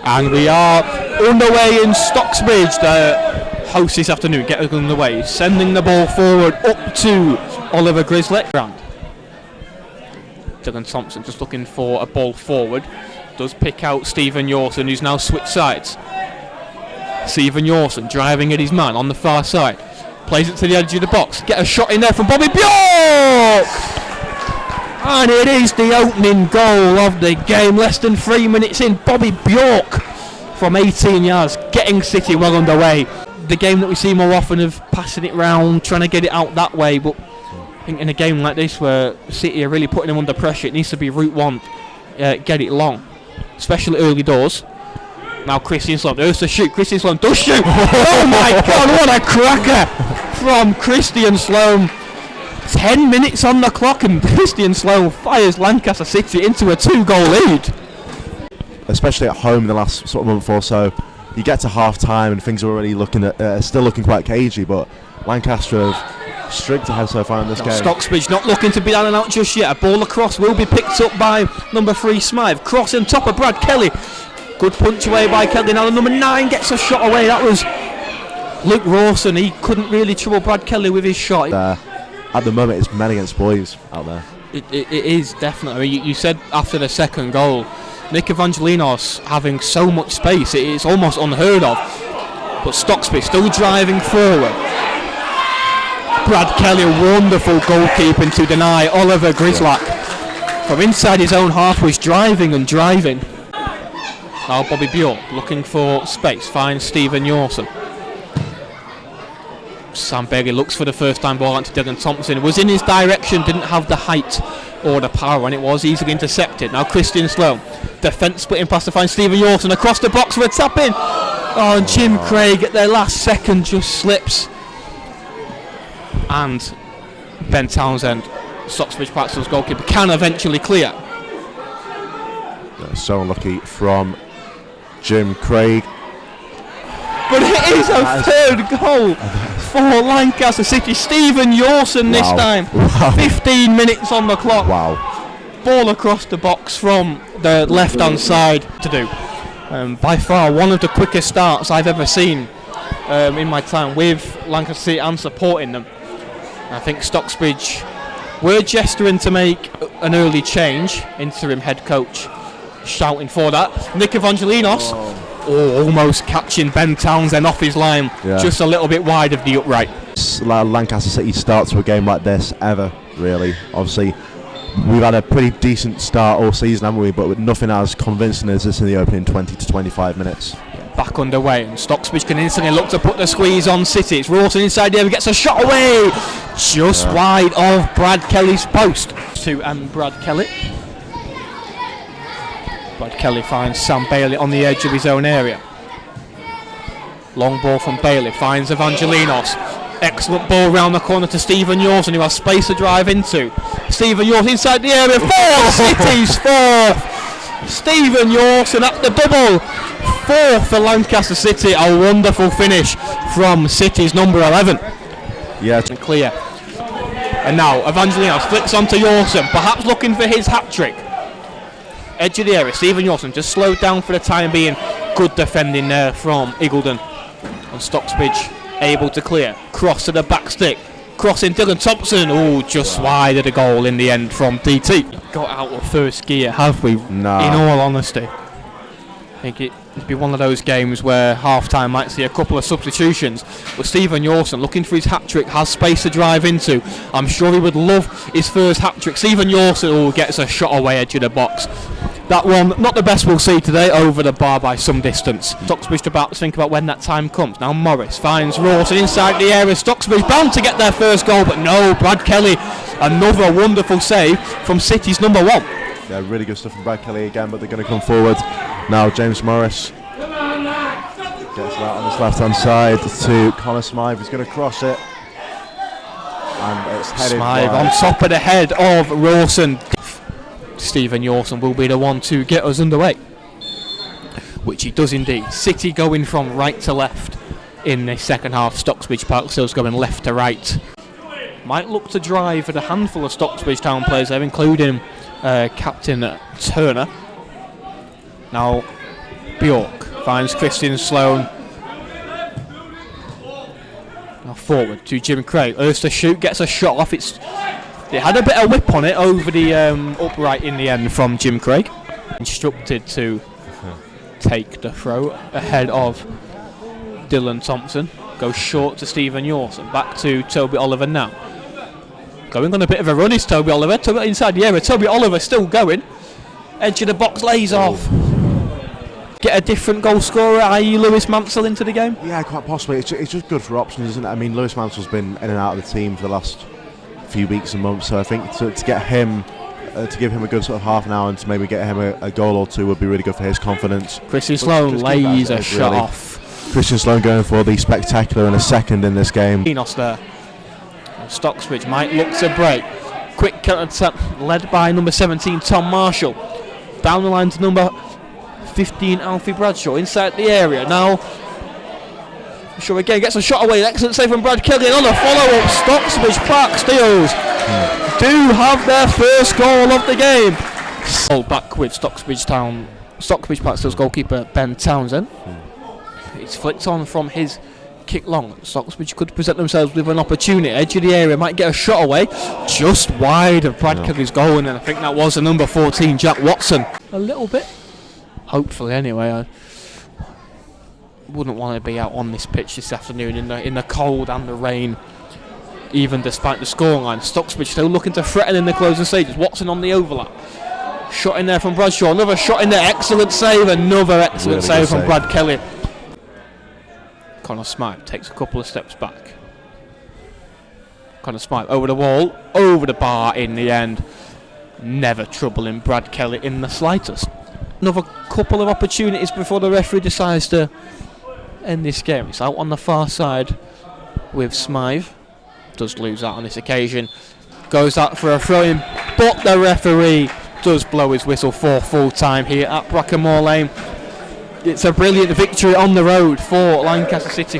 And we are underway in Stocksbridge. The host this afternoon get us underway, sending the ball forward up to Oliver Grislett. Dylan Thompson just looking for a ball forward. Does pick out Stephen Yorson, who's now switched sides. Stephen Yorson driving at his man on the far side. Plays it to the edge of the box. Get a shot in there from Bobby Bjork! And it is the opening goal of the game. Less than 3 minutes in, Bobby Bjork from 18 yards, getting City well underway. The game that we see more often of passing it round, trying to get it out that way, but I think in a game like this where City are really putting them under pressure, it needs to be route one, get it long, especially early doors. Now Christian Sloan, there's the shoot, Christian Sloan does shoot! Oh my god, what a cracker from Christian Sloan! 10 minutes on the clock and Christian Sloan fires Lancaster City into a 2-goal lead. Especially at home in the last sort of month or so, you get to half time and things are already looking at, still looking quite cagey, but Lancaster have streaked ahead so far in this game. Stocksbridge not looking to be down and out just yet. A ball across will be picked up by number 3 Smythe. Cross on top of Brad Kelly. Good punch away by Kelly. Now number 9 gets a shot away. That was Luke Rawson. He couldn't really trouble Brad Kelly with his shot. At the moment it's men against boys out there. It is definitely. I mean, you said after the second goal, Nick Evangelinos having so much space, it's almost unheard of. But Stocksbridge still driving forward. Brad Kelly, wonderful goalkeeping to deny Oliver Grislett. From inside his own half was driving and driving. Now Bobby Bjork looking for space, finds Stephen Yorson. Sam Bailey looks for the first time ball out to Dylan Thompson. It was in his direction, didn't have the height or the power, and it was easily intercepted. Now Christian Sloan, defence splitting pass to find Stephen Yorson across the box for a tap in. Oh, and Jim Craig at their last second just slips. And Ben Townsend, Stocksbridge Parkstill's goalkeeper, can eventually clear. So unlucky from Jim Craig. But it is a third goal for Lancaster City. Stephen Yorson this time. Wow. 15 minutes on the clock. Wow. Ball across the box from the left-hand side to do. By far one of the quickest starts I've ever seen in my time with Lancaster City and supporting them. I think Stocksbridge were gesturing to make an early change. Interim head coach shouting for that. Nick Evangelinos. Almost catching Ben Townsend off his line, just a little bit wide of the upright. Lancaster City start to a game like this ever, really. Obviously, we've had a pretty decent start all season, haven't we? But with nothing as convincing as this in the opening 20 to 25 minutes. Back underway, and Stocksbridge can instantly look to put the squeeze on City. It's Rawson inside there, he gets a shot away, just wide of Brad Kelly's post. To Brad Kelly. Brad Kelly finds Sam Bailey on the edge of his own area. Long ball from Bailey, finds Evangelinos. Excellent ball round the corner to Stephen Yorson, who has space to drive into. Stephen Yorson inside the area, 4 City's 4. Stephen Yorson at the double. 4 for Lancaster City, a wonderful finish from City's number 11. Yeah. Clear. And now Evangelinos flicks onto Yorson, perhaps looking for his hat-trick. Edge of the area, Stephen Yorson just slowed down for the time being. Good defending there from 𝙁𝙬𝙚𝙗𝙚. And Stocksbridge able to clear. Cross to the back stick. Crossing Dylan Thompson. Oh, just wide of the goal in the end from DT. Got out of first gear, have we? Nah. In all honesty. I think it'd be one of those games where half-time might see a couple of substitutions. But Stephen Yorson, looking for his hat-trick, has space to drive into. I'm sure he would love his first hat-trick. Stephen Yorson gets a shot away edge of the box. That one, not the best we'll see today, over the bar by some distance. Stocksbridge about to think about when that time comes. Now Morris finds Rawson inside the area. Stocksbridge bound to get their first goal, but no, Brad Kelly, another wonderful save from City's number 1. Yeah, really good stuff from Brad Kelly again, but they're going to come forward. Now James Morris gets that on his left-hand side to Connor Smythe. He's going to cross it. And it's headed Smythe on top of the head of Rawson. Stephen Yorson will be the one to get us underway, which he does indeed. City going from right to left in the second half. Stocksbridge Parkstill's going left to right. Might look to drive with a handful of Stocksbridge Town players there, including Captain Turner. Now Bjork finds Christian Sloan. Now forward to Jim Craig. 𝙁𝙖𝙘𝙚𝙗𝙗𝙗 gets a shot off. It had a bit of whip on it over the upright in the end from Jim Craig. Instructed to take the throw ahead of Dylan Thompson. Goes short to Stephen Yorson. Back to Toby Oliver now. Going on a bit of a run is Toby Oliver. Inside the area. Toby Oliver still going. Edge of the box, lays off. Get a different goal scorer, i.e. Lewis Mansell, into the game? Yeah, quite possibly. It's just good for options, isn't it? I mean, Lewis Mansell's been in and out of the team for the last few weeks and months, so I think to get him, to give him a good sort of half an hour and to maybe get him a goal or two would be really good for his confidence. Christian Sloan lays a shot off. Christian Sloan going for the spectacular in a second in this game. Enos there. And Stocksbridge might look to break. Quick counter-attack led by number 17 Tom Marshall. Down the line to number 15 Alfie Bradshaw inside the area. Now Bradshaw again gets a shot away. Excellent save from Brad Kelly. Another follow-up. Stocksbridge Park Steels do have their first goal of the game. Back with Stocksbridge Park Steels goalkeeper Ben Townsend. It's flicked on from his kick long. Stocksbridge could present themselves with an opportunity. Edge of the area, might get a shot away. Just wide of Brad Kelly's goal, and I think that was the number 14, Jack Watson. A little bit. Hopefully, anyway. I wouldn't want to be out on this pitch this afternoon in the cold and the rain, even despite the scoreline. Stocksbridge still looking to threaten in the closing stages. Watson on the overlap. Shot in there from Bradshaw. Another shot in there. Excellent save. Another excellent save from Brad Kelly. Connor Smythe takes a couple of steps back. Connor Smythe over the wall, over the bar in the end. Never troubling Brad Kelly in the slightest. Another couple of opportunities before the referee decides to end this game. It's out on the far side with Smythe. Does lose out on this occasion. Goes out for a throw-in, but the referee does blow his whistle for full time here at Brackenmore Lane. It's a brilliant victory on the road for Lancaster City.